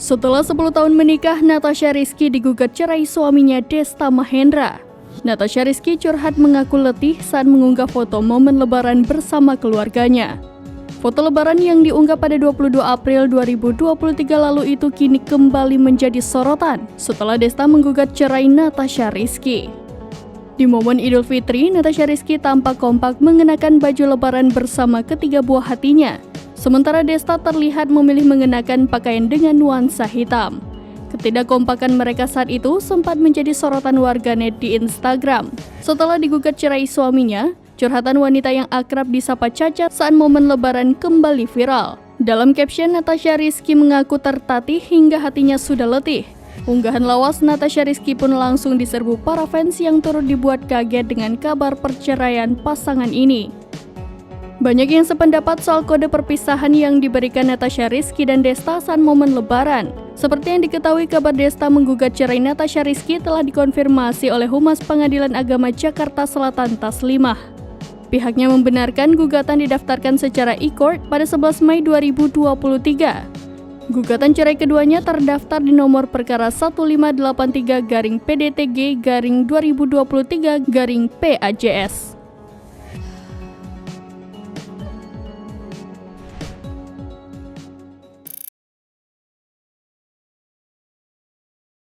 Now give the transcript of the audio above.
Setelah 10 tahun menikah, Natasha Rizky digugat cerai suaminya Desta Mahendra. Natasha Rizky curhat mengaku letih saat mengunggah foto momen lebaran bersama keluarganya. Foto lebaran yang diunggah pada 22 April 2023 lalu itu kini kembali menjadi sorotan setelah Desta menggugat cerai Natasha Rizky. Di momen Idul Fitri, Natasha Rizky tampak kompak mengenakan baju lebaran bersama ketiga buah hatinya. Sementara Desta terlihat memilih mengenakan pakaian dengan nuansa hitam. Ketidakkompakan mereka saat itu sempat menjadi sorotan warganet di Instagram. Setelah digugat cerai suaminya, curhatan wanita yang akrab disapa Caca saat momen lebaran kembali viral. Dalam caption, Natasha Rizky mengaku tertatih hingga hatinya sudah letih. Unggahan lawas Natasha Rizky pun langsung diserbu para fans yang turut dibuat kaget dengan kabar perceraian pasangan ini. Banyak yang sependapat soal kode perpisahan yang diberikan Natasha Rizky dan Desta saat momen lebaran. Seperti yang diketahui, kabar Desta menggugat cerai Natasha Rizky telah dikonfirmasi oleh Humas Pengadilan Agama Jakarta Selatan Taslimah. Pihaknya membenarkan gugatan didaftarkan secara e-court pada 11 Mei 2023. Gugatan cerai keduanya terdaftar di nomor perkara 1583-PDTG-2023-PAJS.